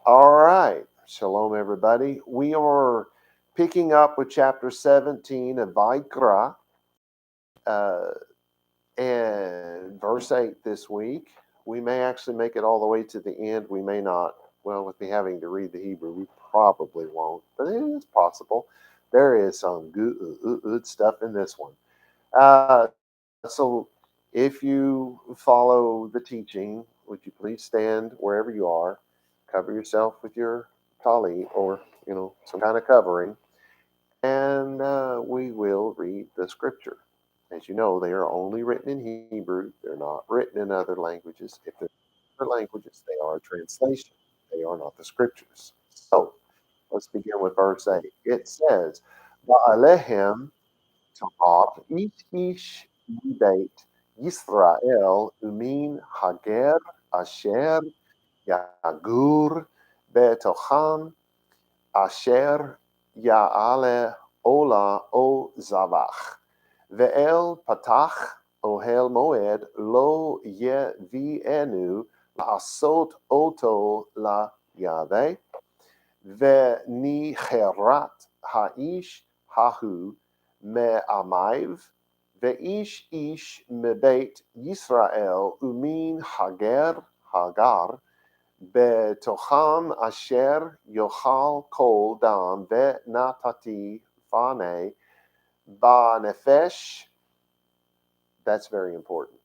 All right. Shalom, everybody. We are picking up with chapter 17 of vaYiqra uh, and verse 8 this week. We may actually make it all the way to the end. We may not. Well, with me having to read the Hebrew, we probably won't, but it is possible. There is some good stuff in this one. So if you follow the teaching, would you please stand wherever you are, cover yourself with your tali or some kind of covering, and we will read the scripture. As you know, they are only written in Hebrew. They're not written in other languages. If they're other languages, they are a translation. They are not the scriptures. So let's begin with verse 8. It says, "Va'alehem Tamar ish beit Yisrael umin hager asher yagur betocham asher ya'ale ola o zavach ve'el patach ohel moed lo yevienu la'asot oto la Yahweh ve'nicherat ha'ish hahu me'amayv ve'ish ish mebeit Yisrael umin hagar betocham asher yochal kol dam ve'natati fane ba'nefesh. That's very important.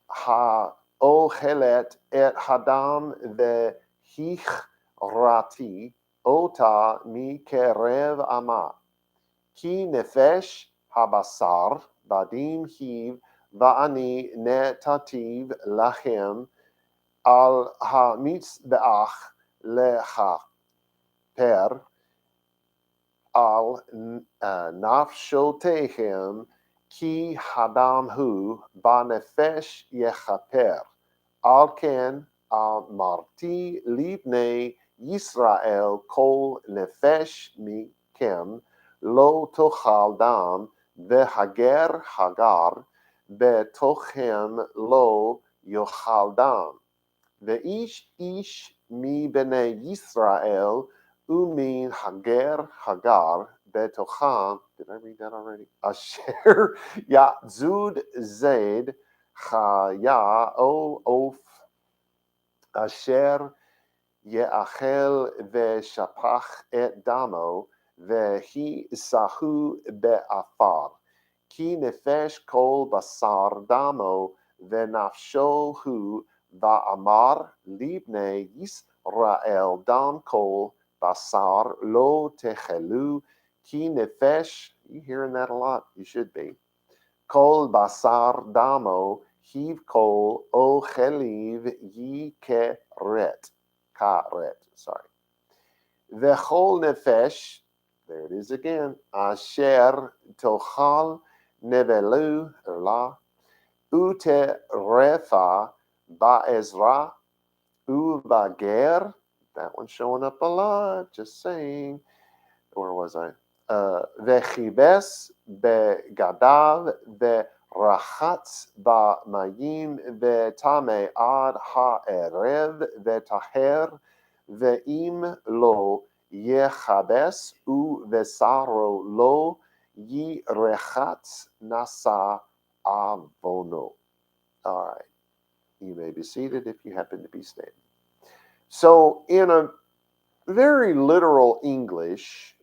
Ha'ochelet et hadam ve'hichrati ota mikerev ama. Ki nefesh habasar badim hiv va'ani netativ lachem al hamitzbeach lechaper al nafshotehem ki hadam hu banefesh yechaper al ken al marti libnei Yisrael kol nefesh mikem lo tochal dam vehager hagar betochem lo yochal dam ve'ish ish mi bnei Yisrael umin hagar betocham. Did I read that already? Asher yatzud zed chaya o of asher ye'achel ve'shapach et damo vehi sahu be'afar ki nefesh kol basar damo ve'nafsho hu va'amar libnei Yisrael dam kol basar lo techelu ki nefesh. You hearing that a lot? You should be. Kol basar damo hiv kol o cheliv yi keret. Karet, sorry. Vechol nefesh, there it is again, asher tochal nevelu, la, ute refa ba'ezra, uvager. That one's showing up a lot, just saying. Where was I? Vechibes begadav verachatz ba'mayim vetame ad ha'erev vetaher ve'im lo yechabes u vesaro lo yirechatz nasa avono. All right. You may be seated if you happen to be standing. So, in a very literal English,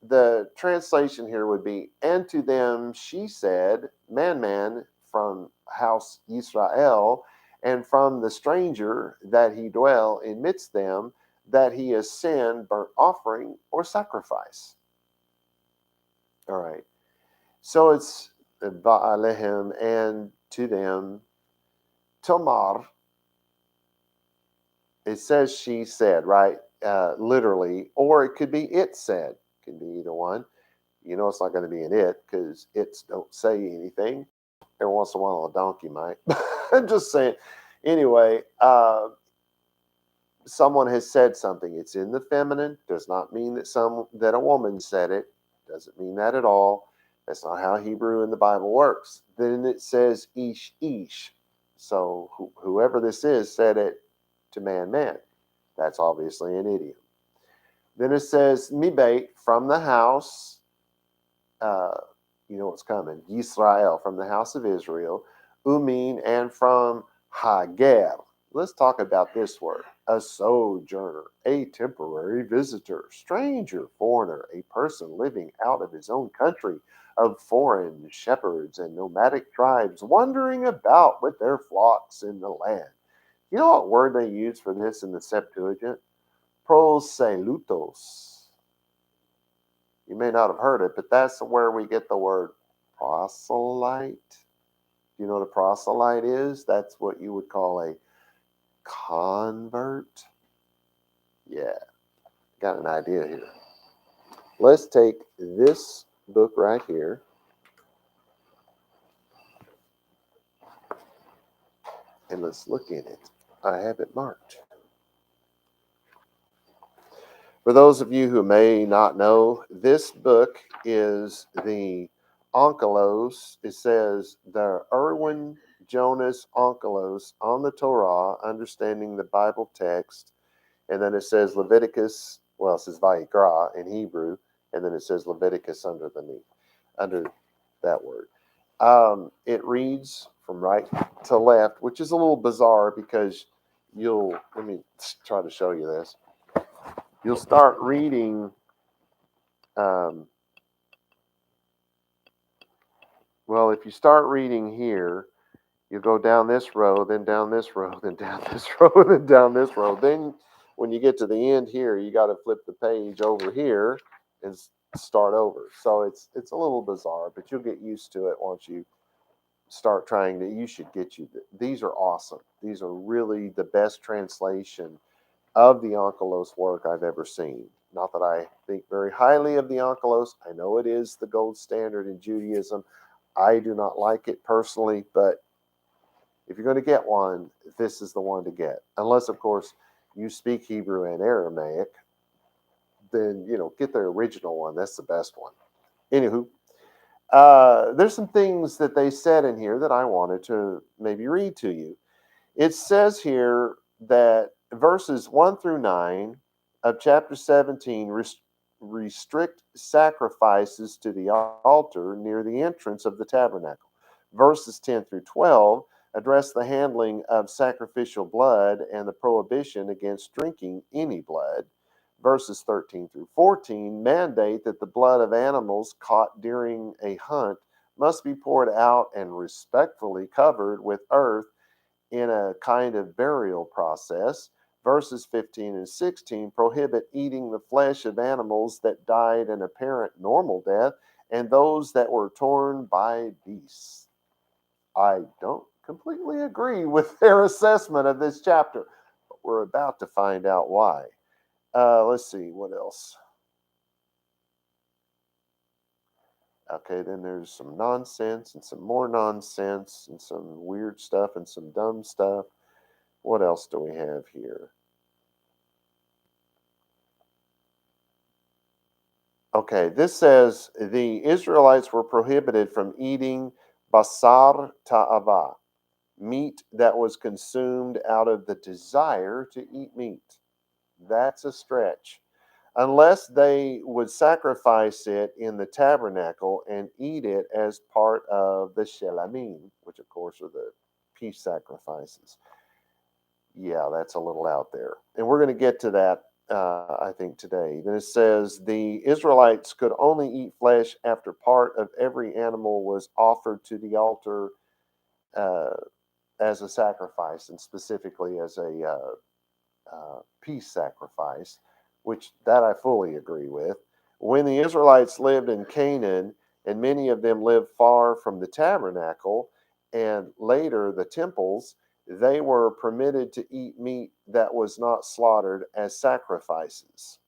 the translation here would be, and to them she said, man, from house Israel, and from the stranger that he dwell in midst them, that he has send burnt offering or sacrifice. All right. So it's Ba'alehem, and to them, Tomar. It says she said, right? Literally, or it could be it said. It can be either one. You know, it's not going to be an it because it's don't say anything. Every once in a while, a donkey might. I'm just saying. Anyway, someone has said something. It's in the feminine. Does not mean that a woman said it. Doesn't mean that at all. That's not how Hebrew in the Bible works. Then it says ish. So whoever this is said it to man. That's obviously an idiom. Then it says, Mibate, from the house, uh, you know what's coming, Yisrael, from the house of Israel, Umin, and from Hager. Let's talk about this word. A sojourner, a temporary visitor, stranger, foreigner, a person living out of his own country, of foreign shepherds and nomadic tribes, wandering about with their flocks in the land. You know what word they use for this in the Septuagint? Proselutos. You may not have heard it, but that's where we get the word proselyte. Do you know what a proselyte is? That's what you would call a convert. Yeah, got an idea here. Let's take this book right here. And let's look in it. I have it marked. For those of you who may not know, this book is the Onkelos. It says the Erwin Jonas Onkelos on the Torah, understanding the Bible text. And then it says Leviticus, well, it says vaYiqra in Hebrew, and then it says Leviticus under that word. It reads from right to left, which is a little bizarre because let me try to show you this. You'll start reading, well, if you start reading here, you go down this row, then down this row, then down this row, then down this row. Then when you get to the end here, you got to flip the page over here and start over. So it's a little bizarre, but you'll get used to it once you start trying to. You should get you. These are awesome. These are really the best translation of the Onkelos work I've ever seen. Not that I think very highly of the Onkelos. I know it is the gold standard in Judaism. I do not like it personally, but if you're going to get one, this is the one to get. Unless, of course, you speak Hebrew and Aramaic, then, get the original one. That's the best one. Anywho, there's some things that they said in here that I wanted to maybe read to you. It says here that verses 1 through 9 of chapter 17 restrict sacrifices to the altar near the entrance of the tabernacle. Verses 10 through 12 address the handling of sacrificial blood and the prohibition against drinking any blood. Verses 13 through 14 mandate that the blood of animals caught during a hunt must be poured out and respectfully covered with earth in a kind of burial process. Verses 15 and 16 prohibit eating the flesh of animals that died an apparent normal death and those that were torn by beasts. I don't completely agree with their assessment of this chapter, but we're about to find out why. Let's see, what else? Okay, then there's some nonsense and some more nonsense and some weird stuff and some dumb stuff. What else do we have here? Okay, this says the Israelites were prohibited from eating basar ta'ava, meat that was consumed out of the desire to eat meat. That's a stretch. Unless they would sacrifice it in the tabernacle and eat it as part of the shelamim, which of course are the peace sacrifices. Yeah, that's a little out there. And we're going to get to that, I think, today. Then it says the Israelites could only eat flesh after part of every animal was offered to the altar uh, as a sacrifice, and specifically as a peace sacrifice, which that I fully agree with. When the Israelites lived in Canaan, and many of them lived far from the tabernacle and later the temples, they were permitted to eat meat that was not slaughtered as sacrifices.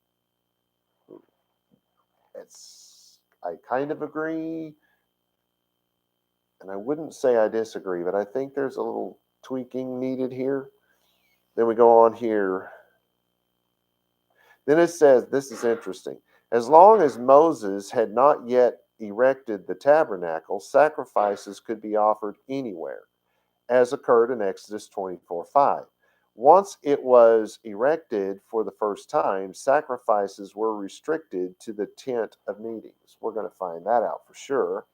I kind of agree, and I wouldn't say I disagree, but I think there's a little tweaking needed here. Then we go on here. Then it says, this is interesting. As long as Moses had not yet erected the tabernacle, sacrifices could be offered anywhere, as occurred in Exodus 24:5. Once it was erected for the first time, sacrifices were restricted to the tent of meetings. We're going to find that out for sure.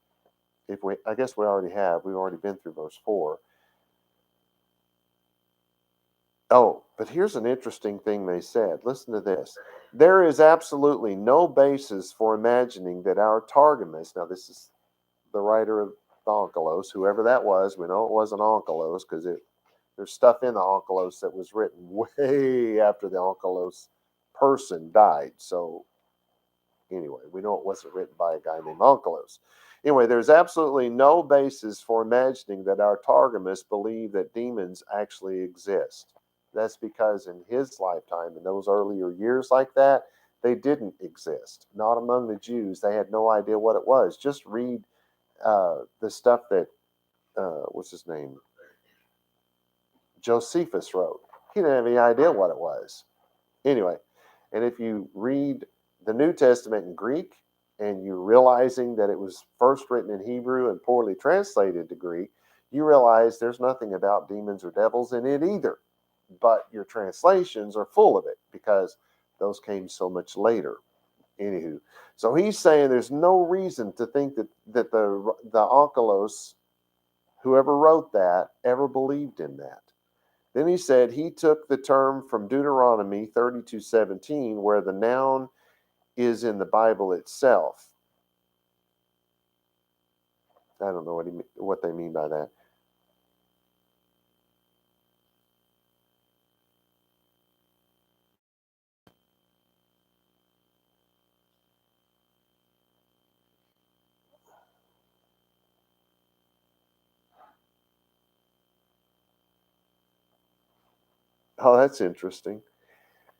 I guess we already have. We've already been through verse 4. Oh, but here's an interesting thing they said. Listen to this. There is absolutely no basis for imagining that our Targumus, now this is the writer of the Onkelos, whoever that was, we know it wasn't Onkelos because there's stuff in the Onkelos that was written way after the Onkelos person died. So anyway, we know it wasn't written by a guy named Onkelos. Anyway, there's absolutely no basis for imagining that our Targumus believe that demons actually exist. That's because in his lifetime, in those earlier years like that, they didn't exist. Not among the Jews. They had no idea what it was. Just read the stuff that, what's his name? Josephus wrote. He didn't have any idea what it was. Anyway, and if you read the New Testament in Greek and you're realizing that it was first written in Hebrew and poorly translated to Greek, you realize there's nothing about demons or devils in it either. But your translations are full of it because those came so much later. Anywho, so he's saying there's no reason to think that the Onkelos, whoever wrote that, ever believed in that. Then he said he took the term from Deuteronomy 32:17, where the noun is in the Bible itself. I don't know what they mean by that. Oh, that's interesting.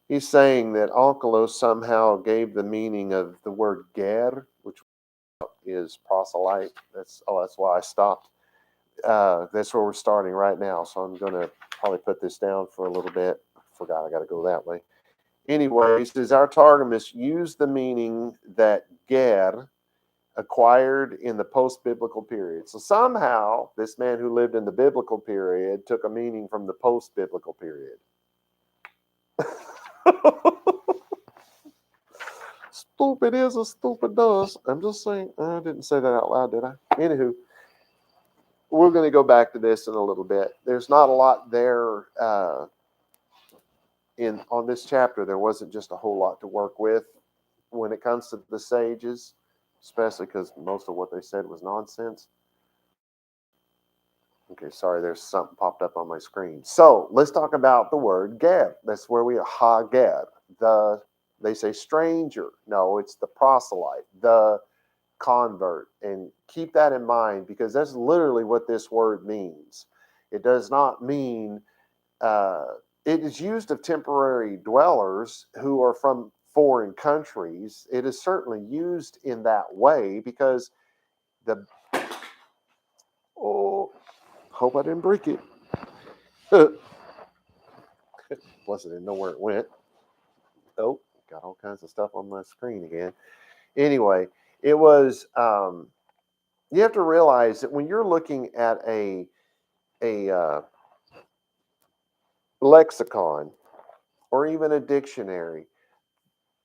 He's saying that Onkelos somehow gave the meaning of the word ger, which is proselyte. That's why I stopped. That's where we're starting right now. So I'm going to probably put this down for a little bit. Forgot I got to go that way. Anyway, he says our Targumus used the meaning that ger acquired in the post-biblical period. So somehow this man who lived in the biblical period took a meaning from the post-biblical period. Stupid is as stupid does. I'm just saying. I didn't say that out loud, did I? Anywho, we're going to go back to this in a little bit. There's not a lot there on this chapter. There wasn't just a whole lot to work with when it comes to the sages, especially because most of what they said was nonsense. Okay, sorry, there's something popped up on my screen. So let's talk about the word ger. That's where we are, ha-ger. They say stranger. No, it's the proselyte, the convert. And keep that in mind because that's literally what this word means. It does not mean, it is used of temporary dwellers who are from foreign countries. It is certainly used in that way because hope I didn't break it. Plus, I didn't know where it went. Oh, got all kinds of stuff on my screen again. Anyway, it was, you have to realize that when you're looking at a lexicon or even a dictionary,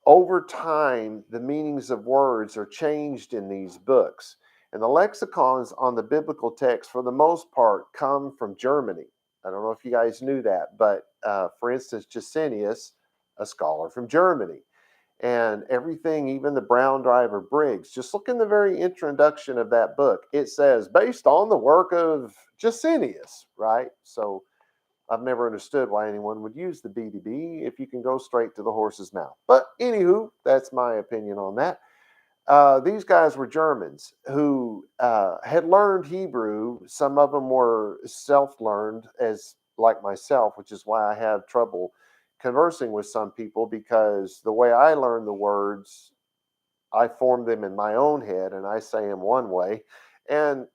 over time, the meanings of words are changed in these books. And the lexicons on the biblical text, for the most part, come from Germany. I don't know if you guys knew that, but for instance, Gesenius, a scholar from Germany, and everything, even the Brown Driver Briggs, just look in the very introduction of that book. It says, based on the work of Gesenius, right? So I've never understood why anyone would use the BDB if you can go straight to the horse's mouth. But anywho, that's my opinion on that. These guys were Germans who had learned Hebrew. Some of them were self-learned, as like myself, which is why I have trouble conversing with some people because the way I learn the words, I form them in my own head and I say them one way. And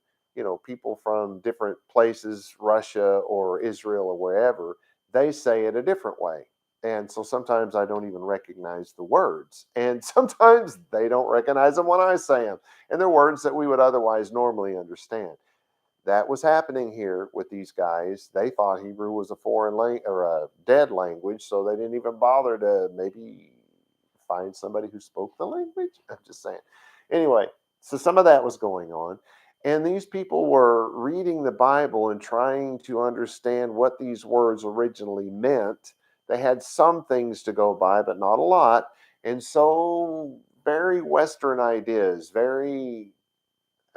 people from different places, Russia or Israel or wherever, they say it a different way. And so sometimes I don't even recognize the words. And sometimes they don't recognize them when I say them. And they're words that we would otherwise normally understand. that was happening here with these guys. They thought Hebrew was a foreign language or a dead language, so they didn't even bother to maybe find somebody who spoke the language. I'm just saying. Anyway, so some of that was going on. And these people were reading the Bible and trying to understand what these words originally meant. They had some things to go by, but not a lot. And so, very Western ideas, very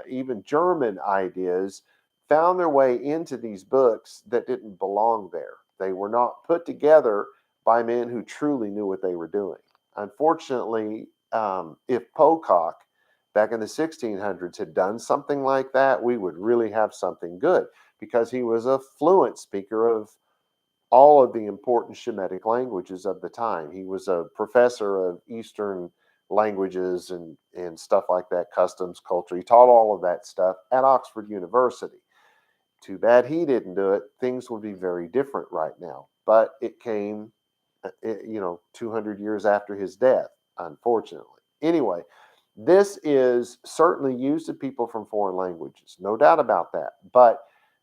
even German ideas, found their way into these books that didn't belong there. They were not put together by men who truly knew what they were doing. Unfortunately, if Pocock back in the 1600s had done something like that, we would really have something good, because he was a fluent speaker of all of the important Shemitic languages of the time. He was a professor of Eastern languages and stuff like that, customs, culture. He taught all of that stuff at Oxford University. Too bad he didn't do it. Things would be very different right now. But it came, 200 years after his death, unfortunately. Anyway, this is certainly used to people from foreign languages, no doubt about that. But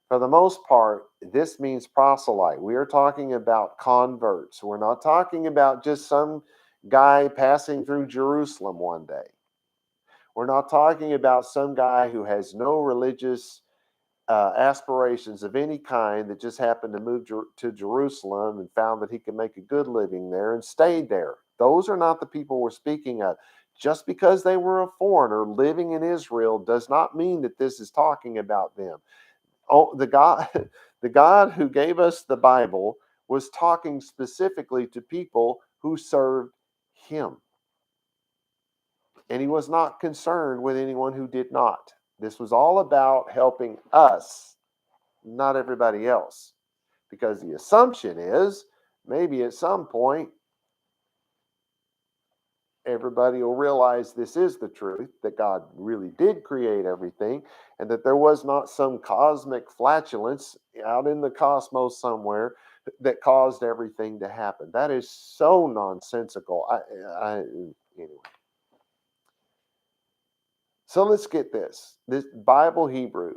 for the most part, this means proselyte. We are talking about converts. We're not talking about just some guy passing through Jerusalem one day. We're not talking about some guy who has no religious aspirations of any kind that just happened to move to Jerusalem and found that he could make a good living there and stayed there. Those are not the people we're speaking of. Just because they were a foreigner living in Israel does not mean that this is talking about them. Oh, the God, the God who gave us the Bible was talking specifically to people who served him. And he was not concerned with anyone who did not. This was all about helping us, not everybody else. Because the assumption is maybe at some point everybody will realize this is the truth, that God really did create everything, and that there was not some cosmic flatulence out in the cosmos somewhere that caused everything to happen. That is so nonsensical. Anyway. So let's get this. This Bible Hebrew,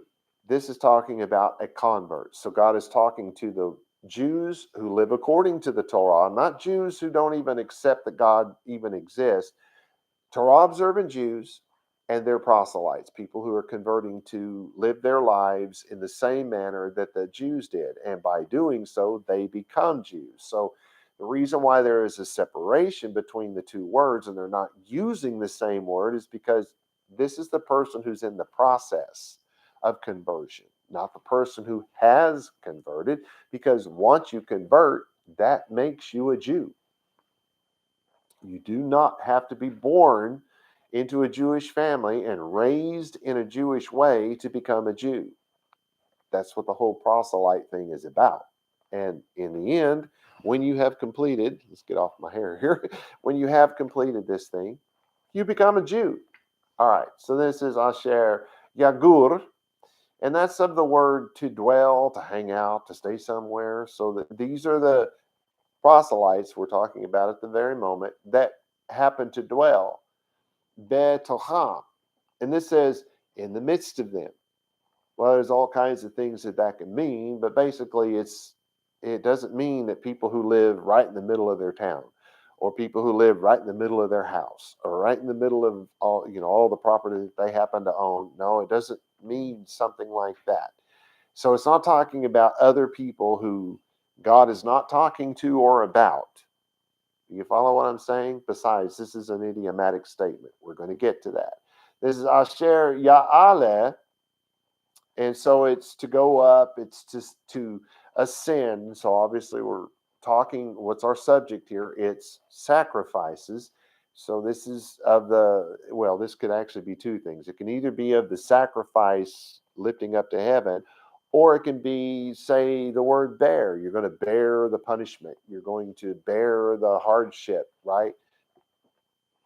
this is talking about a convert. So God is talking to the Jews who live according to the Torah, not Jews who don't even accept that God even exists. Torah observant Jews and their proselytes, people who are converting to live their lives in the same manner that the Jews did. And by doing so, they become Jews. So the reason why there is a separation between the two words and they're not using the same word is because this is the person who's in the process of conversion, not the person who has converted, because once you convert, that makes you a Jew. You do not have to be born into a Jewish family and raised in a Jewish way to become a Jew. That's what the whole proselyte thing is about. And in the end, when you have completed, let's get off my hair here, when you have completed this thing, you become a Jew. All right, so this is Asher Yagur, and that's of the word to dwell, to hang out, to stay somewhere. So that these are the proselytes we're talking about at the very moment that happen to dwell. Betocham. And this says, in the midst of them. Well, there's all kinds of things that can mean, but basically it doesn't mean that people who live right in the middle of their town, or people who live right in the middle of their house, or right in the middle of all the property that they happen to own. No, it doesn't mean something like that. So it's not talking about other people who God is not talking to or about. You follow what I'm saying? Besides, this is an idiomatic statement. We're going to get to that. This is Asher Ya'aleh, and so it's to go up, it's just to ascend. So obviously we're talking, what's our subject here? It's sacrifices. So this is this could actually be two things. It can either be of the sacrifice lifting up to heaven, or it can be, say, the word bear. You're going to bear the punishment. You're going to bear the hardship, right?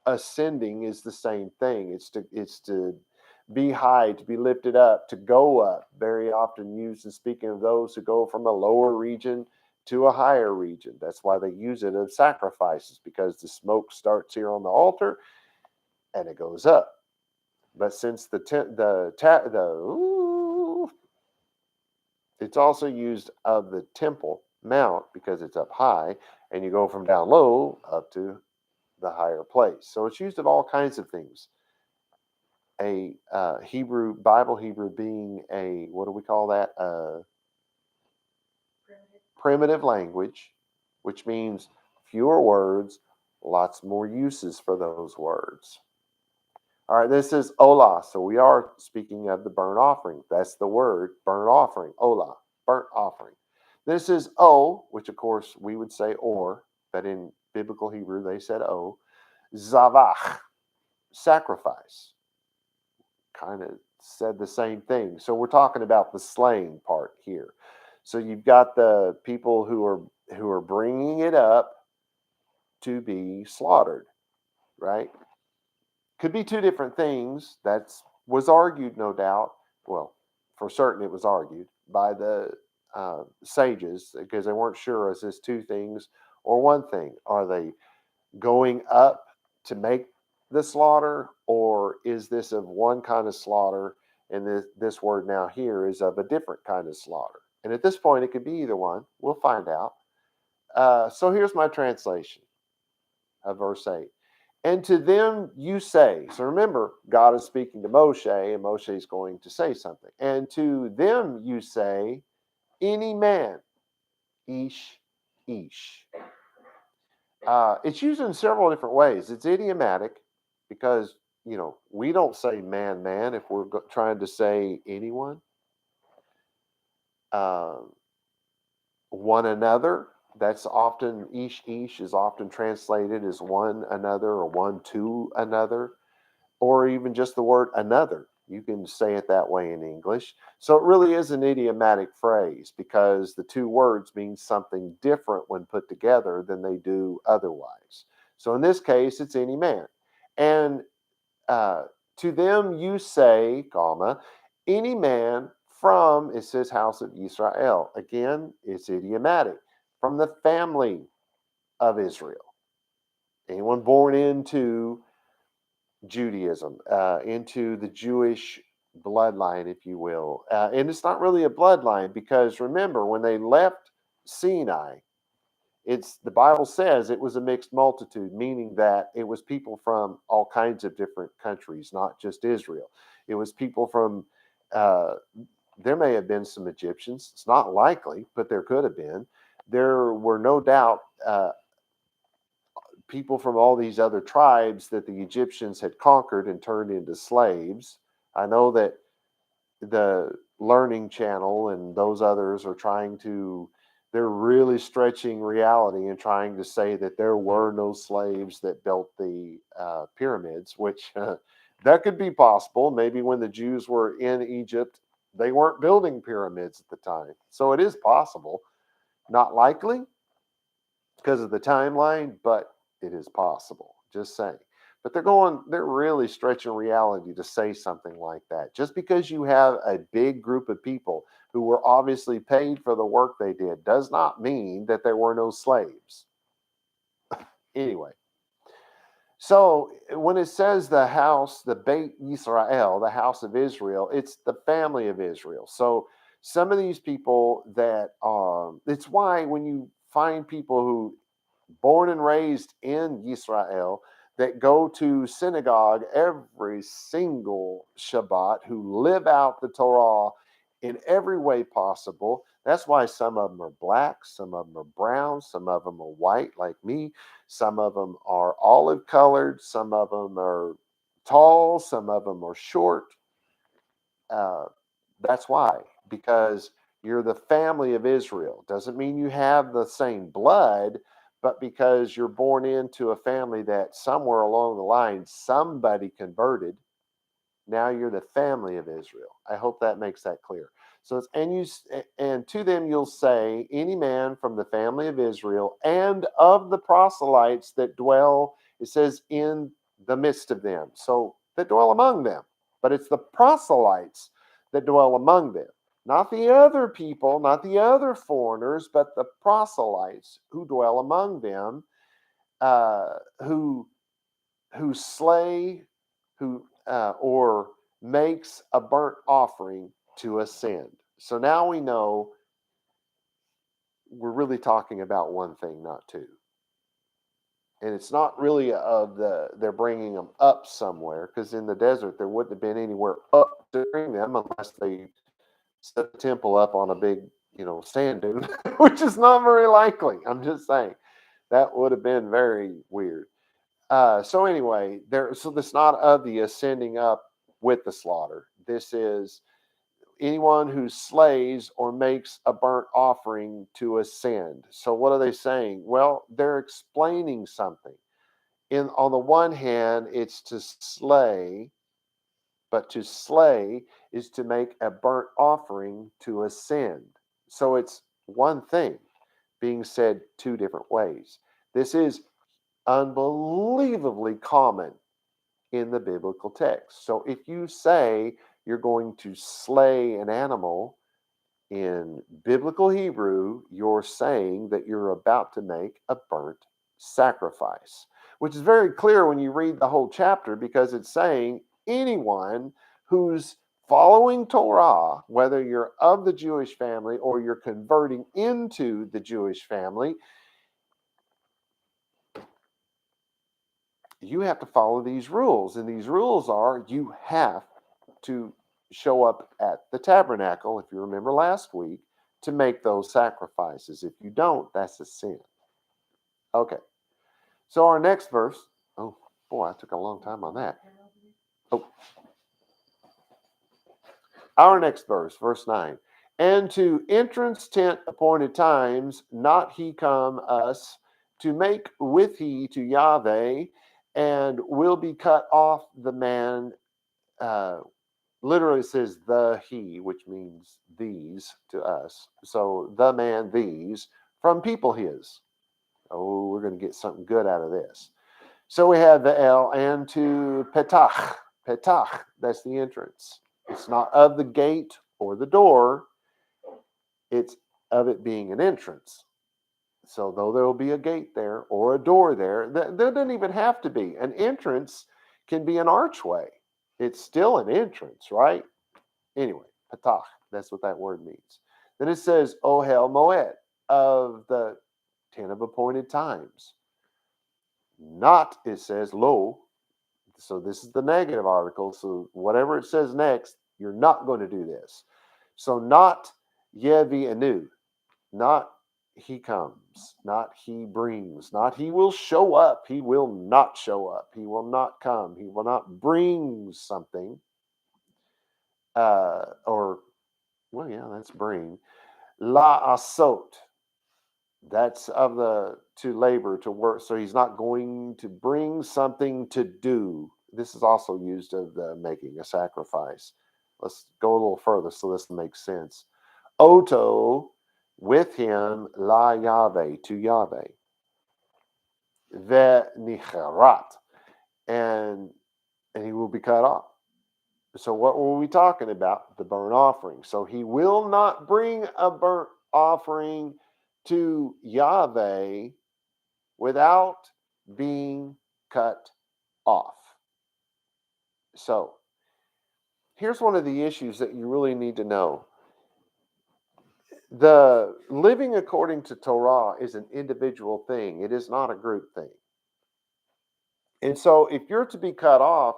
Ascending is the same thing. It's to be high, to be lifted up, to go up. Very often used in speaking of those who go from a lower region to a higher region. That's why they use it of sacrifices, because the smoke starts here on the altar and it goes up. But since It's also used of the temple mount because it's up high, and you go from down low up to the higher place. So it's used of all kinds of things. A Bible Hebrew being a, what do we call that? Primitive language, which means fewer words, lots more uses for those words. All right, this is Olah. So we are speaking of the burnt offering. That's the word, burnt offering, Olah, burnt offering. This is O, which of course we would say or, but in biblical Hebrew they said O. Zavach, sacrifice. Kind of said the same thing. So we're talking about the slaying part here. So you've got the people who are bringing it up to be slaughtered, right? Could be two different things. That was argued, no doubt. Well, for certain, it was argued by the sages because they weren't sure, is this two things or one thing? Are they going up to make the slaughter, or is this of one kind of slaughter, and this word now here is of a different kind of slaughter? And at this point, it could be either one. We'll find out. So here's my translation of verse 8. And to them you say, so remember, God is speaking to Moshe, and Moshe is going to say something. And to them you say, any man, ish, ish. It's used in several different ways. It's idiomatic because, we don't say man, man if we're trying to say anyone. One another, that's often, ish is often translated as one another or one to another, or even just the word another. You can say it that way in English. So it really is an idiomatic phrase because the two words mean something different when put together than they do otherwise. So in this case, it's any man. And to them you say, comma, any man from, it says, house of Israel. Again, it's idiomatic. From the family of Israel. Anyone born into Judaism, into the Jewish bloodline, if you will. And it's not really a bloodline because remember, when they left Sinai, the Bible says it was a mixed multitude, meaning that it was people from all kinds of different countries, not just Israel. It was people from, there may have been some Egyptians. It's not likely, but there could have been. There were no doubt people from all these other tribes that the Egyptians had conquered and turned into slaves. I know that the Learning Channel and those others are they're really stretching reality and trying to say that there were no slaves that built the pyramids, which that could be possible. Maybe when the Jews were in Egypt, they weren't building pyramids at the time. So it is possible. Not likely because of the timeline, but it is possible. Just saying. But they're really stretching reality to say something like that. Just because you have a big group of people who were obviously paid for the work they did does not mean that there were no slaves. Anyway, so when it says the house, the Beit Yisrael, the house of Israel, it's the family of Israel. So some of these people it's why when you find people who born and raised in Israel that go to synagogue every single Shabbat, who live out the Torah in every way possible. That's why some of them are black, some of them are brown, some of them are white like me, some of them are olive colored, some of them are tall, some of them are short. Uh, that's why, because you're the family of Israel. Doesn't mean you have the same blood, but because you're born into a family that somewhere along the line somebody converted, now you're the family of Israel. I hope that makes that clear. So it's and to them you'll say, any man from the family of Israel and of the proselytes that dwell, it says, in the midst of them. So that dwell among them. But it's the proselytes that dwell among them. Not the other people, not the other foreigners, but the proselytes who dwell among them, who slay, who or makes a burnt offering to ascend. So now we know we're really talking about one thing, not two. And it's not really they're bringing them up somewhere, because in the desert there wouldn't have been anywhere up to bring them unless they set the temple up on a big, sand dune, which is not very likely. I'm just saying that would have been very weird. So anyway, so this not of the ascending up with the slaughter. This is anyone who slays or makes a burnt offering to ascend. So what are they saying? Well, they're explaining something. On the one hand, it's to slay, but to slay is to make a burnt offering to ascend. So it's one thing being said two different ways. This is unbelievably common in the biblical text. So if you say you're going to slay an animal in biblical Hebrew, you're saying that you're about to make a burnt sacrifice, which is very clear when you read the whole chapter, because it's saying anyone who's following Torah, whether you're of the Jewish family or you're converting into the Jewish family, you have to follow these rules. And these rules are you have to show up at the tabernacle, if you remember last week, to make those sacrifices. If you don't, that's a sin. Okay. So our next verse, oh boy, I took a long time on that. Oh. Our next verse, verse 9. And to entrance tent appointed times, not he come us, to make with he to Yahweh, and will be cut off the man. Literally says the he, which means these to us. So the man, these, from people his. Oh, we're going to get something good out of this. So we have the L, and to petach. Petach, that's the entrance. It's not of the gate or the door. It's of it being an entrance. So though there will be a gate there or a door there doesn't even have to be. An entrance can be an archway. It's still an entrance, right? Anyway, petach, that's what that word means. Then it says, Ohel Moed, of the tent of appointed times. Not, it says, lo. So this is the negative article. So whatever it says next, you're not going to do this. So not Yevi Anu, not he comes, not he brings, not he will show up. He will not show up. He will not come. He will not bring something. Well, yeah, that's bring. La asot. That's of the to labor, to work. So he's not going to bring something to do. This is also used of the making a sacrifice. Let's go a little further so this makes sense. Oto, with him, la Yahweh, to Yahweh. Ve nicharat, and he will be cut off. So what were we talking about? The burnt offering. So he will not bring a burnt offering to Yahweh without being cut off. So here's one of the issues that you really need to know. The living according to Torah is an individual thing. It is not a group thing. And so if you're to be cut off,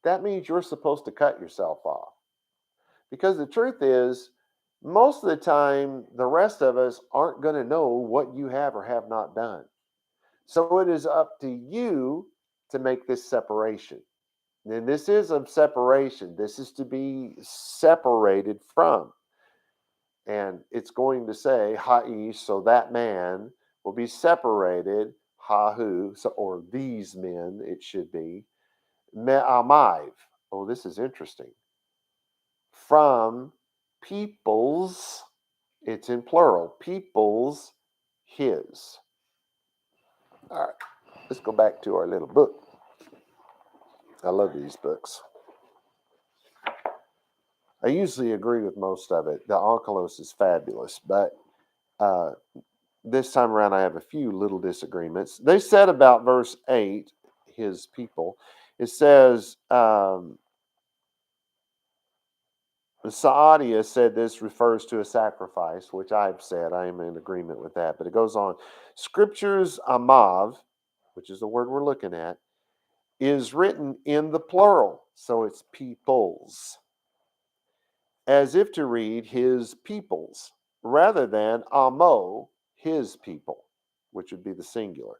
that means you're supposed to cut yourself off. Because the truth is, most of the time, the rest of us aren't going to know what you have or have not done. So it is up to you to make this separation. And this is a separation. This is to be separated from. And it's going to say, ha'ish, so that man will be separated, hahu, so, or these men, it should be, me'amaiv. Oh, this is interesting. From peoples, it's in plural, peoples, his. All right, let's go back to our little book. I love these books. I usually agree with most of it. The Onkelos is fabulous, but this time around I have a few little disagreements. They said about verse 8, his people, it says, Saadia said this refers to a sacrifice, which I've said. I am in agreement with that. But it goes on. Scriptures amav, which is the word we're looking at, is written in the plural. So it's peoples, as if to read his peoples, rather than amo, his people, which would be the singular.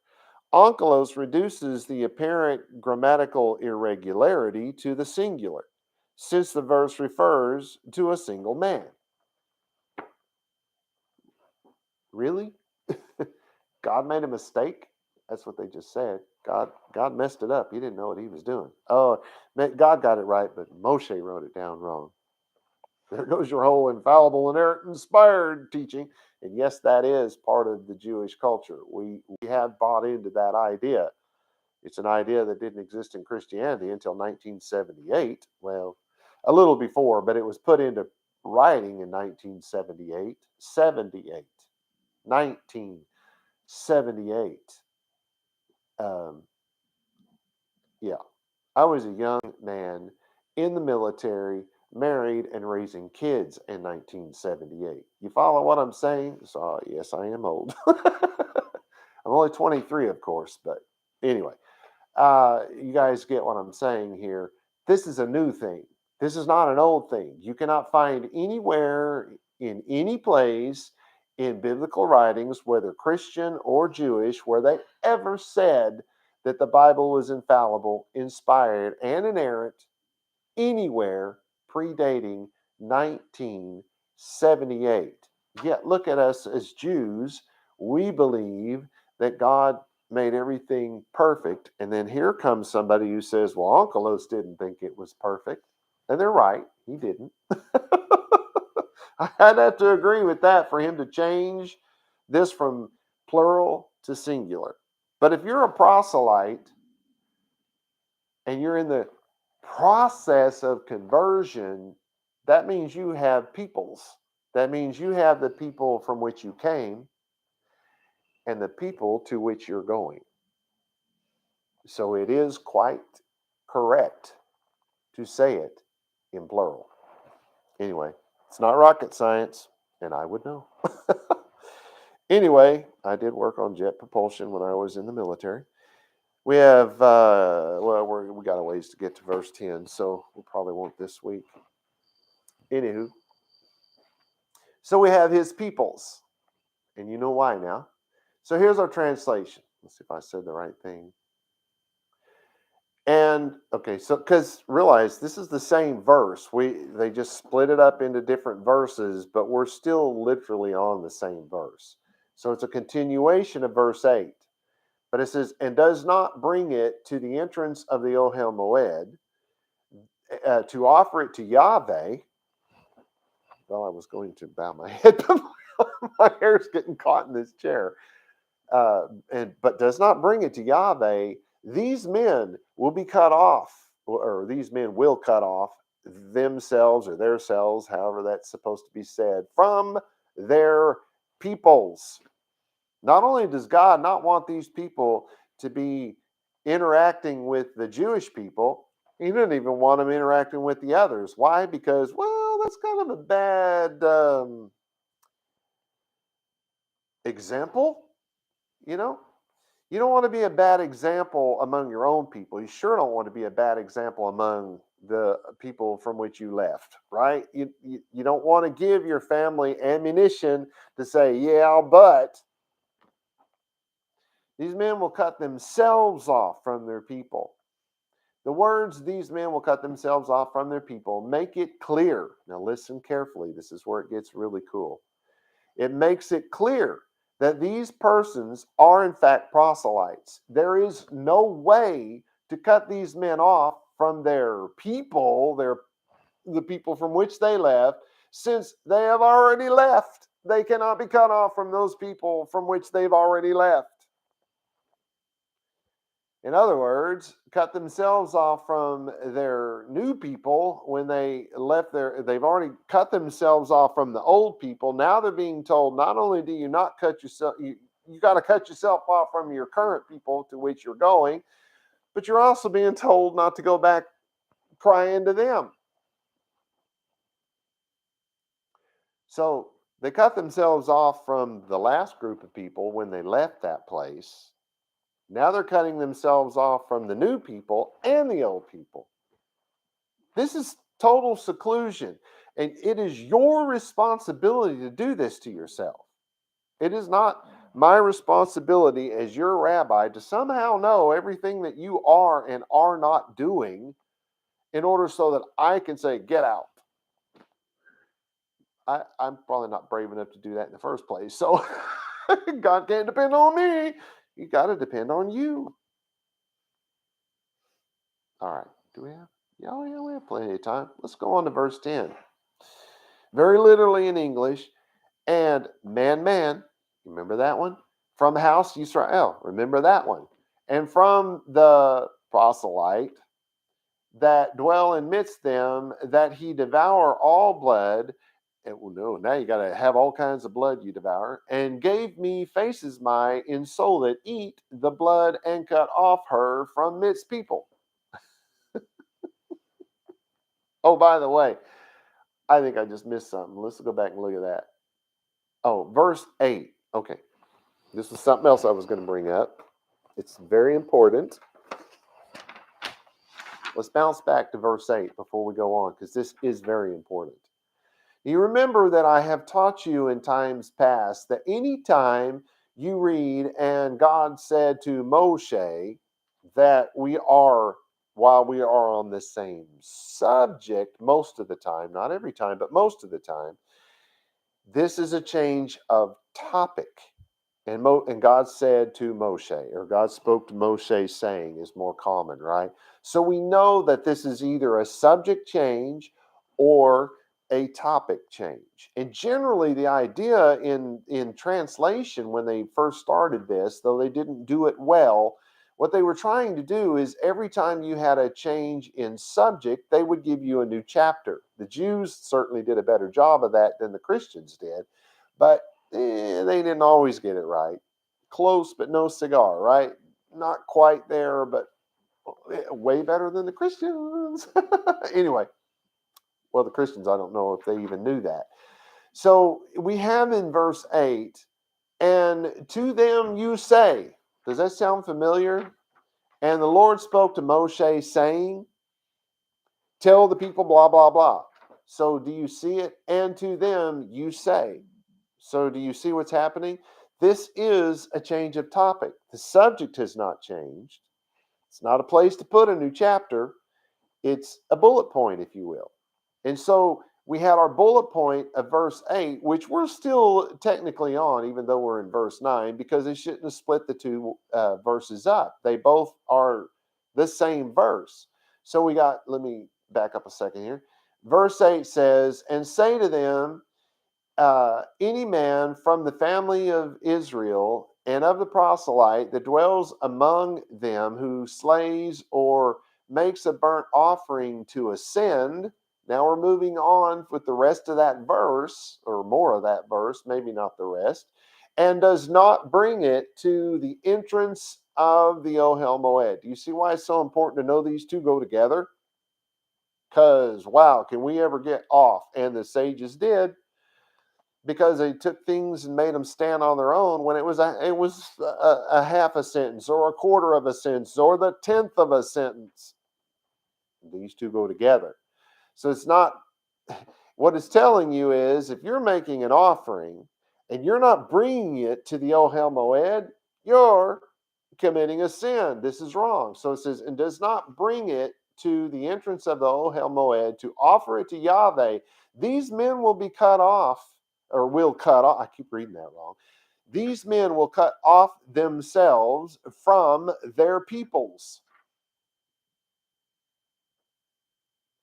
Onkelos reduces the apparent grammatical irregularity to the singular, since the verse refers to a single man. Really? God made a mistake? That's what they just said. God messed it up. He didn't know what he was doing. Oh, God got it right, but Moshe wrote it down wrong. There goes your whole infallible, inerrant, inspired teaching. And yes, that is part of the Jewish culture. We have bought into that idea. It's an idea that didn't exist in Christianity until 1978. Well, a little before, but it was put into writing in 1978. 1978. Yeah. I was a young man in the military, married and raising kids in 1978. You follow what I'm saying? So, yes, I am old. I'm only 23, of course, but anyway, you guys get what I'm saying here. This is a new thing. This is not an old thing. You cannot find anywhere in any place in biblical writings, whether Christian or Jewish, where they ever said that the Bible was infallible, inspired, and inerrant anywhere predating 1978. Yet look at us as Jews. We believe that God made everything perfect. And then here comes somebody who says, well, Onkelos didn't think it was perfect. And they're right. He didn't. I'd have to agree with that for him to change this from plural to singular. But if you're a proselyte and you're in the process of conversion, that means you have peoples. That means you have the people from which you came and the people to which you're going. So it is quite correct to say it in plural. Anyway, it's not rocket science, and I would know. Anyway, I did work on jet propulsion when I was in the military. We have, we got a ways to get to verse 10, so we probably won't this week. Anywho, so we have his peoples, and you know why now. So here's our translation. Let's see if I said the right thing. And okay, so because realize this is the same verse. They just split it up into different verses, but we're still literally on the same verse. So it's a continuation of verse 8. But it says, and does not bring it to the entrance of the Ohel Moed, to offer it to Yahweh. Well, I was going to bow my head, but my hair's getting caught in this chair. But does not bring it to Yahweh. These men will be cut off, or these men will cut off themselves or their selves, however that's supposed to be said, from their peoples. Not only does God not want these people to be interacting with the Jewish people, he didn't even want them interacting with the others. Why? Because, well, that's kind of a bad example, you know? You don't want to be a bad example among your own people. You sure don't want to be a bad example among the people from which you left, right? You don't want to give your family ammunition to say, yeah, but these men will cut themselves off from their people. The words, these men will cut themselves off from their people, make it clear. Now listen carefully. This is where it gets really cool. It makes it clear that these persons are in fact proselytes. There is no way to cut these men off from their people, the people from which they left, since they have already left. They cannot be cut off from those people from which they've already left. In other words, cut themselves off from their new people when they left they've already cut themselves off from the old people. Now they're being told, not only do you not cut yourself, you got to cut yourself off from your current people to which you're going, but you're also being told not to go back crying to them. So they cut themselves off from the last group of people when they left that place. Now they're cutting themselves off from the new people and the old people. This is total seclusion. And it is your responsibility to do this to yourself. It is not my responsibility as your rabbi to somehow know everything that you are and are not doing in order so that I can say, get out. I'm probably not brave enough to do that in the first place. So God can't depend on me. You got to depend on you. All right. Do we have? Yeah, we have plenty of time. Let's go on to verse 10. Very literally in English. And man, remember that one? From house Israel, remember that one. And from the proselyte that dwell amidst them, that he devour all blood. And well, no, now you got to have all kinds of blood you devour. And gave me faces my in soul that eat the blood and cut off her from midst people. Oh, by the way, I think I just missed something. Let's go back and look at that. Oh, verse 8. Okay. This was something else I was going to bring up. It's very important. Let's bounce back to verse 8 before we go on, because this is very important. You remember that I have taught you in times past that any time you read, and God said to Moshe that while we are on the same subject most of the time, not every time, but most of the time, this is a change of topic. And God said to Moshe, or God spoke to Moshe saying is more common, right? So we know that this is either a subject change or a topic change. And generally the idea in translation when they first started this, though they didn't do it well, what they were trying to do is every time you had a change in subject, they would give you a new chapter. The Jews certainly did a better job of that than the Christians did, but they didn't always get it right. Close, but no cigar, right? Not quite there, but way better than the Christians. Anyway, well, the Christians, I don't know if they even knew that. So we have in verse 8, and to them you say, does that sound familiar? And the Lord spoke to Moshe saying, tell the people blah, blah, blah. So do you see it? And to them you say. So do you see what's happening? This is a change of topic. The subject has not changed. It's not a place to put a new chapter. It's a bullet point, if you will. And so we had our bullet point of verse 8, which we're still technically on, even though we're in verse 9, because they shouldn't have split the two verses up. They both are the same verse. So let me back up a second here. Verse 8 says, and say to them, any man from the family of Israel and of the proselyte that dwells among them who slays or makes a burnt offering to ascend. Now we're moving on with the rest of that verse, or more of that verse, maybe not the rest, and does not bring it to the entrance of the Ohel Moed. Do you see why it's so important to know these two go together? Because, wow, can we ever get off? And the sages did, because they took things and made them stand on their own when it was a half a sentence or a quarter of a sentence or the tenth of a sentence. These two go together. So it's not, what it's telling you is if you're making an offering and you're not bringing it to the Ohel Moed, you're committing a sin. This is wrong. So it says, and does not bring it to the entrance of the Ohel Moed to offer it to Yahweh, these men will be cut off, or will cut off. I keep reading that wrong. These men will cut off themselves from their peoples.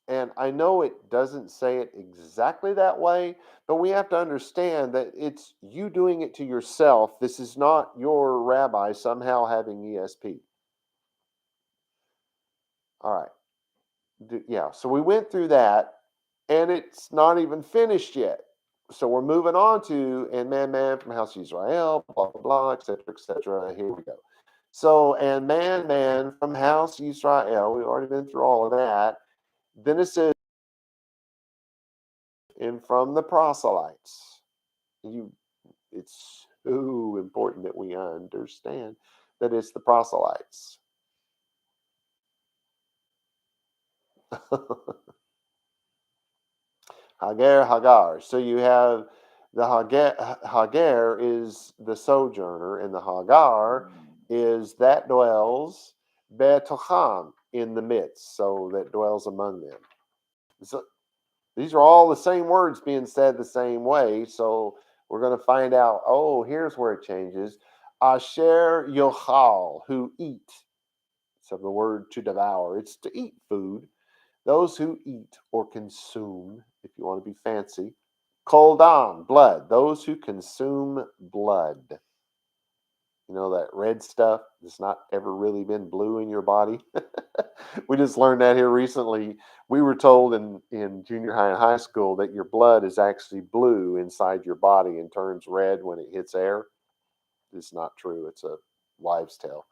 And I know it doesn't say it exactly that way, but we have to understand that it's you doing it to yourself. This is not your rabbi somehow having ESP. All right. Yeah. So we went through that, and it's not even finished yet. So we're moving on to, and man from house of Israel, blah, blah, blah, etc., etc. Here we go. So, and man from house of Israel, we've already been through all of that. Then it says, and from the proselytes. It's so important that we understand that it's the proselytes. Hagar. So you have the Hagar is the sojourner, and the Hagar is that dwells betocham, in the midst, so that dwells among them. So these are all the same words being said the same way. So we're going to find out, oh, here's where it changes. Asher yochal, who eat. So the word to devour, it's to eat food. Those who eat or consume, if you want to be fancy. Kol dam, blood. Those who consume blood. You know, that red stuff that's not ever really been blue in your body. We just learned that here recently. We were told in junior high and high school that your blood is actually blue inside your body and turns red when it hits air. It's not true. It's a wives' tale.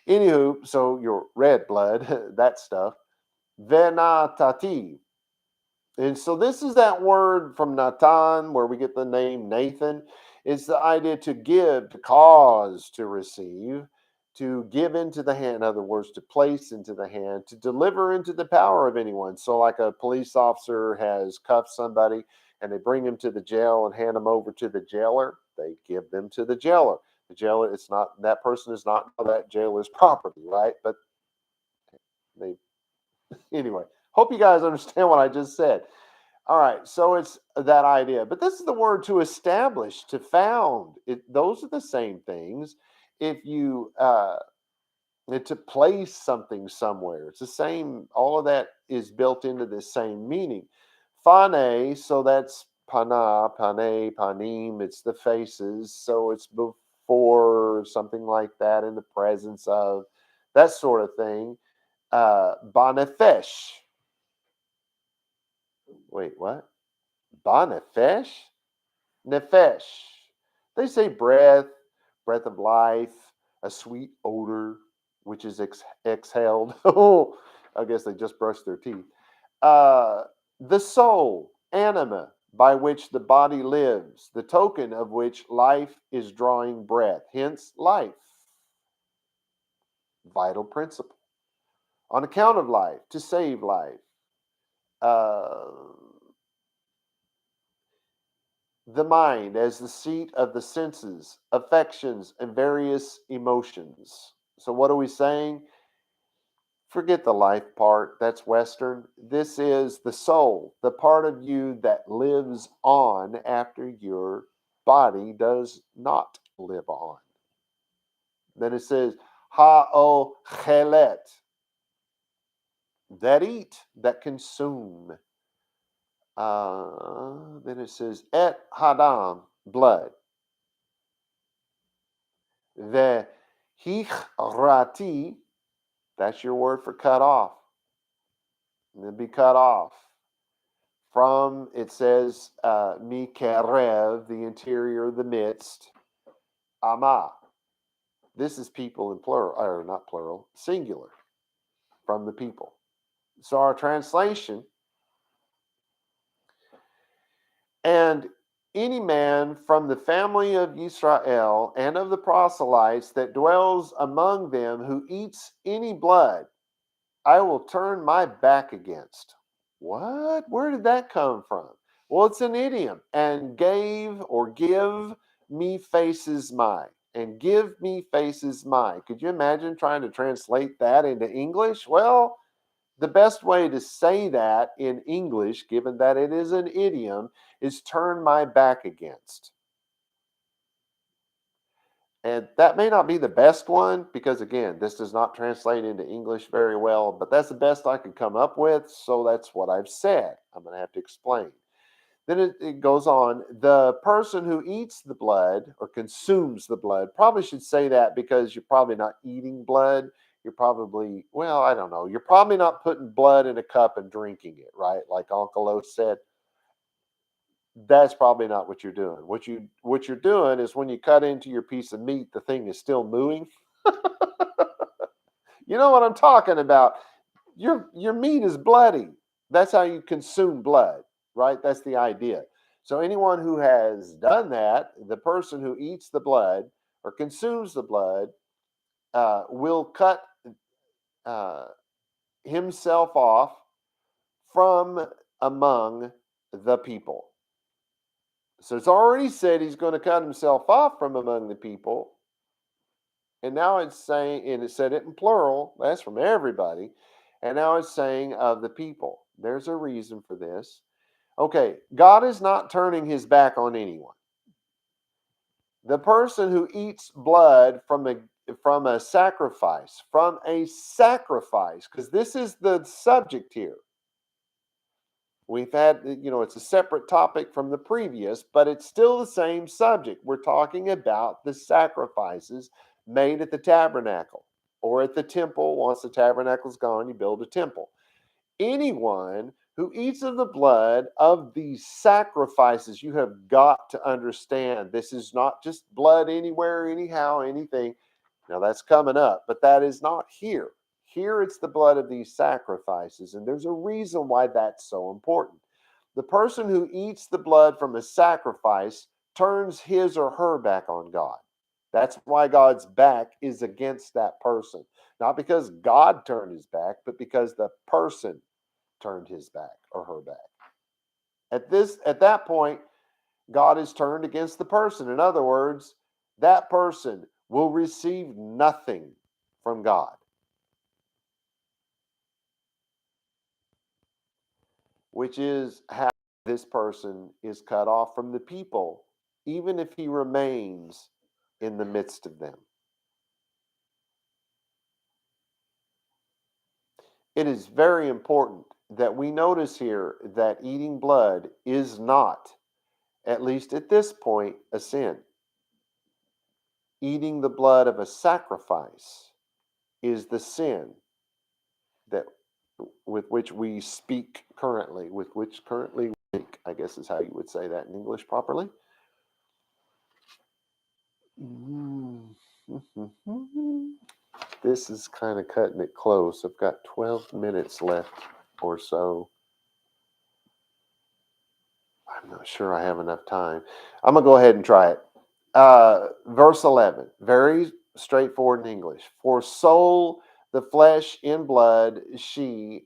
Anywho, so your red blood, that stuff. Venatati. And so this is that word from Natan where we get the name Nathan. It's the idea to give, to cause, to receive, to give into the hand. In other words, to place into the hand, to deliver into the power of anyone. So like a police officer has cuffed somebody and they bring him to the jail and hand him over to the jailer. They give them to the jailer. The jailer, it's not, that person is not that jailer's property, right? But they, anyway, hope you guys understand what I just said. All right, so it's that idea. But this is the word to establish, to found. Those are the same things. If you to place something somewhere, it's the same. All of that is built into the same meaning. Phane, so that's pana, pane, panim. It's the faces, so it's before something like that, in the presence of, that sort of thing. Banefesh. Wait, what? Banefesh? Nefesh. They say breath, breath of life, a sweet odor, which is exhaled. Oh, I guess they just brushed their teeth. The soul, anima, by which the body lives, the token of which life is drawing breath, hence life. Vital principle. On account of life, to save life. The mind as the seat of the senses, affections, and various emotions. So, what are we saying? Forget the life part, that's Western. This is the soul, the part of you that lives on after your body does not live on. Then it says, ha'ochelet, that eat, that consume. Then it says, et hadam, blood. The hichrati, that's your word for cut off. And then be cut off. From, it says, mikerev, the interior, the midst, ama. This is people in plural, or not plural, singular, from the people. So our translation, and any man from the family of Israel and of the proselytes that dwells among them who eats any blood, I will turn my back against. What? Where did that come from? Well, it's an idiom. And gave or give me faces my. And give me faces my. Could you imagine trying to translate that into English? Well, the best way to say that in English, given that it is an idiom, is turn my back against. And that may not be the best one because, again, this does not translate into English very well, but that's the best I could come up with, so that's what I've said. I'm going to have to explain. Then it goes on. The person who eats the blood or consumes the blood, probably should say that because you're probably not eating blood. You're probably, well, I don't know. You're probably not putting blood in a cup and drinking it, right? Like Uncle O said. That's probably not what you're doing. What you're doing is when you cut into your piece of meat, the thing is still moving. You know what I'm talking about. Your meat is bloody. That's how you consume blood. right? That's the idea. So anyone who has done that, the person who eats the blood or consumes the blood, will cut uh, himself off from among the people. So it's already said he's going to cut himself off from among the people. And now it's saying, and it said it in plural, that's from everybody. And now it's saying of the people. There's a reason for this. Okay, God is not turning his back on anyone. The person who eats blood from a sacrifice, because this is the subject here. We've had, it's a separate topic from the previous, but it's still the same subject. We're talking about the sacrifices made at the tabernacle or at the temple. Once the tabernacle's gone, you build a temple. Anyone who eats of the blood of these sacrifices, you have got to understand this is not just blood anywhere, anyhow, anything. Now that's coming up, but that is not here. Here it's the blood of these sacrifices, and there's a reason why that's so important. The person who eats the blood from a sacrifice turns his or her back on God. That's why God's back is against that person. Not because God turned his back, but because the person turned his back or her back. At that point, God is turned against the person. In other words, that person will receive nothing from God, which is how this person is cut off from the people, even if he remains in the midst of them. It is very important that we notice here that eating blood is not, at least at this point, a sin. Eating the blood of a sacrifice is the sin that with which we speak currently, with which currently we speak, I guess is how you would say that in English properly. This is kind of cutting it close. I've got 12 minutes left or so. I'm not sure I have enough time. I'm going to go ahead and try it. Verse 11, very straightforward in English. For soul, the flesh in blood,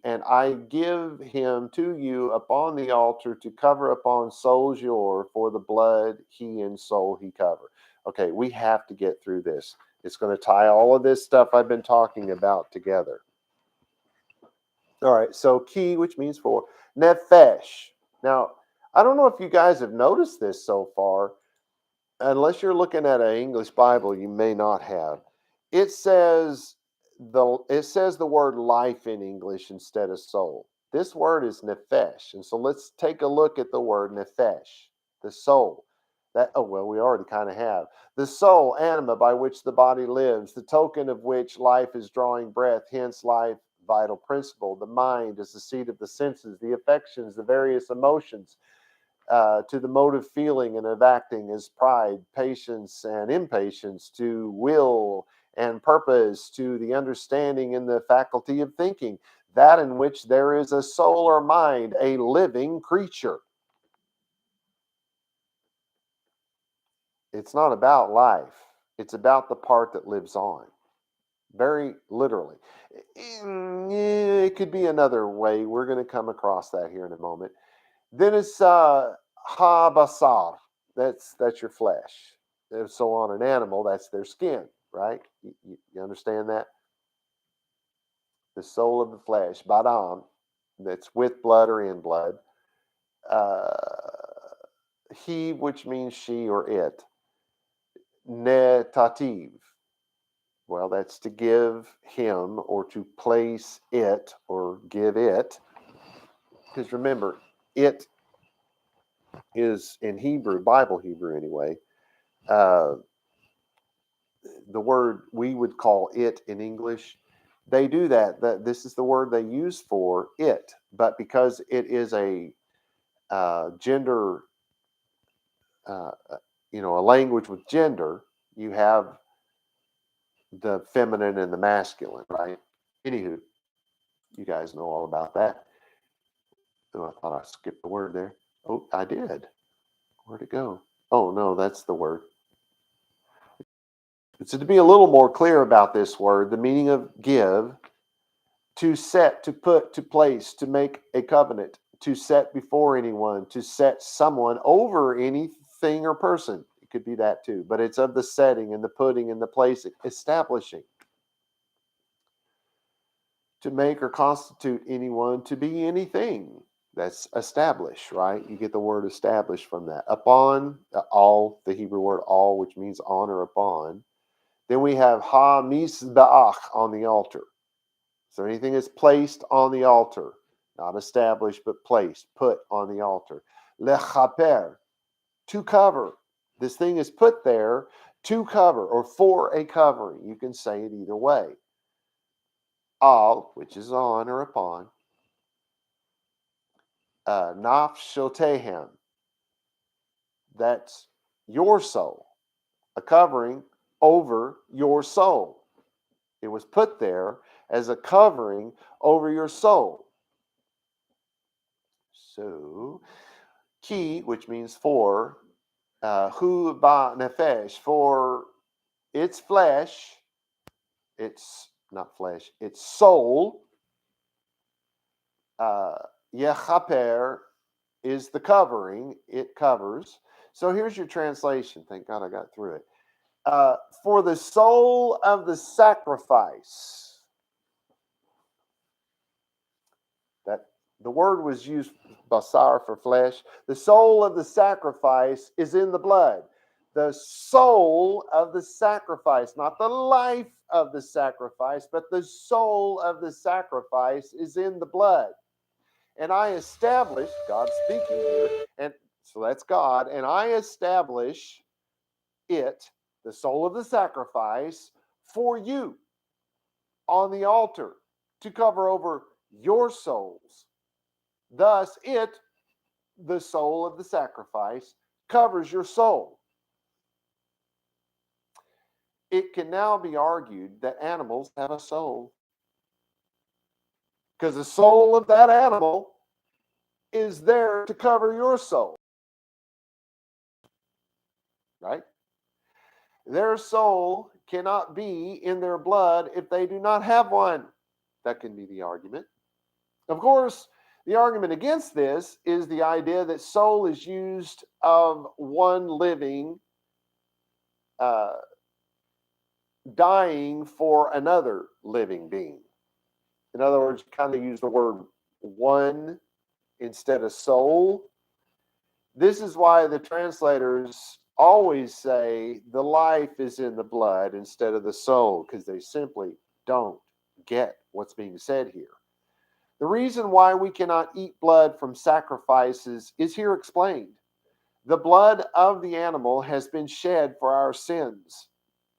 and I give him to you upon the altar to cover upon souls your, for the blood he and soul he cover. Okay, we have to get through this. It's going to tie all of this stuff I've been talking about together. All right, so ki, which means for, nefesh. Now, I don't know if you guys have noticed this so far. Unless you're looking at an English Bible, you may not have. It says the word life in English instead of soul. This word is nefesh, and so let's take a look at the word nefesh, the soul. We already kind of have the soul, anima, by which the body lives, the token of which life is drawing breath. Hence, life, vital principle. The mind is the seat of the senses, the affections, the various emotions. To the motive feeling and of acting is pride, patience, and impatience, to will and purpose, to the understanding and the faculty of thinking, that in which there is a soul or mind, a living creature. It's not about life. It's about the part that lives on. Very literally. It could be another way. We're going to come across that here in a moment. Then it's ha-basar. That's your flesh. And so on an animal, that's their skin, right? You understand that? The soul of the flesh, badam, that's with blood or in blood. Uh, he, which means she or it. Netativ. Well, that's to give him or to place it or give it. Because remember, it is in Hebrew, Bible Hebrew anyway, the word we would call it in English. They do that. This is the word they use for it. But because it is a gender, a language with gender, you have the feminine and the masculine, right? Anywho, you guys know all about that. Oh, I thought I skipped the word there. Oh, I did. Where'd it go? Oh, no, that's the word. So to be a little more clear about this word, the meaning of give, to set, to put, to place, to make a covenant, to set before anyone, to set someone over anything or person. It could be that too, but it's of the setting and the putting and the placing, establishing. To make or constitute anyone to be anything. That's establish, right? You get the word establish from that. Upon, all, the Hebrew word all, which means on or upon. Then we have ha misba'ach, on the altar. So anything is placed on the altar, not established, but placed, put on the altar. Lechaper, to cover. This thing is put there to cover or for a covering. You can say it either way. Al, which is on or upon. Nafshotehem, that's your soul, a covering over your soul. It was put there as a covering over your soul. So, ki, which means for, hu ba nefesh, for its flesh, it's not flesh, it's soul. Yechaper is the covering, it covers. So here's your translation. Thank God I got through it. For the soul of the sacrifice. That the word was used, basar, for flesh. The soul of the sacrifice is in the blood. The soul of the sacrifice, not the life of the sacrifice, but the soul of the sacrifice is in the blood. And I establish, God speaking here, and so that's God, and I establish it, the soul of the sacrifice, for you on the altar to cover over your souls. Thus, it, the soul of the sacrifice, covers your soul. It can now be argued that animals have a soul, because the soul of that animal is there to cover your soul. Right? Their soul cannot be in their blood if they do not have one. That can be the argument. Of course, the argument against this is the idea that soul is used of one living dying for another living being. In other words, you kind of use the word one instead of soul. This is why the translators always say the life is in the blood instead of the soul, because they simply don't get what's being said here. The reason why we cannot eat blood from sacrifices is here explained. The blood of the animal has been shed for our sins.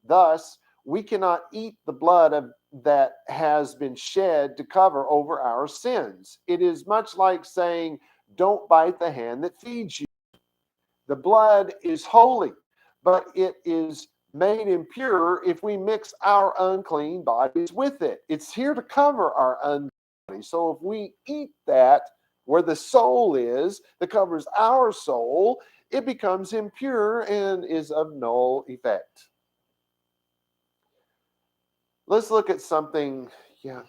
Thus, we cannot eat the blood that has been shed to cover over our sins. It is much like saying, don't bite the hand that feeds you. The blood is holy, but it is made impure if we mix our unclean bodies with it. It's here to cover our unclean bodies. So if we eat that where the soul is, that covers our soul, it becomes impure and is of no effect. Let's look at something. Yeah.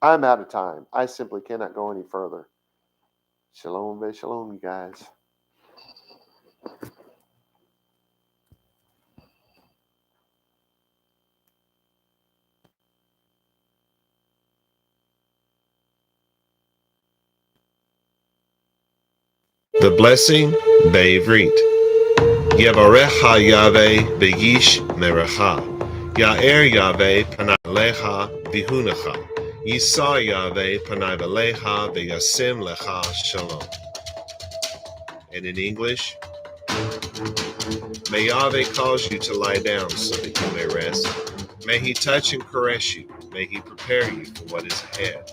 I'm out of time. I simply cannot go any further. Shalom, shalom, you guys. The blessing, vaYiqra. Yevarecha Yahweh v'yish merecha. Ya'er Yahweh panai lecha v'hunecha. Yisa Yahweh panai v'lecha v'yasim lecha shalom. And in English, may Yahweh cause you to lie down so that you may rest. May he touch and caress you. May he prepare you for what is ahead.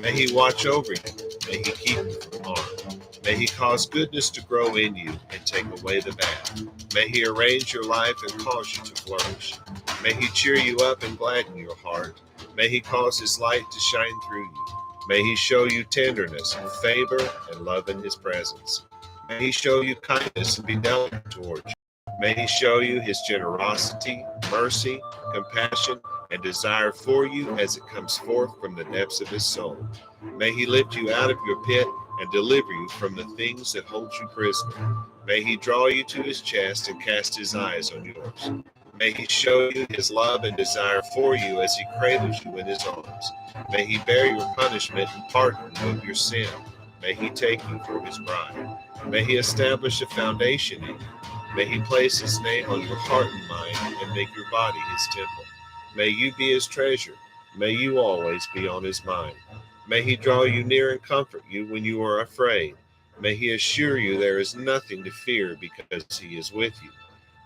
May he watch over you. May he keep you from harm. May he cause goodness to grow in you and take away the bad. May he arrange your life and cause you to flourish. May he cheer you up and gladden your heart. May he cause his light to shine through you. May he show you tenderness and favor and love in his presence. May he show you kindness and be delicate towards you. May he show you his generosity, mercy, compassion, and desire for you as it comes forth from the depths of his soul. May he lift you out of your pit and deliver you from the things that hold you prisoner. May he draw you to his chest and cast his eyes on yours. May he show you his love and desire for you as he cradles you in his arms. May he bear your punishment and pardon you of your sin. May he take you for his bride. May he establish a foundation in you. May he place his name on your heart and mind and make your body his temple. May you be his treasure. May you always be on his mind. May he draw you near and comfort you when you are afraid. May he assure you there is nothing to fear because he is with you.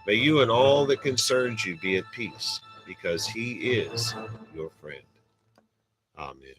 May you and all that concerns you be at peace because he is your friend. Amen.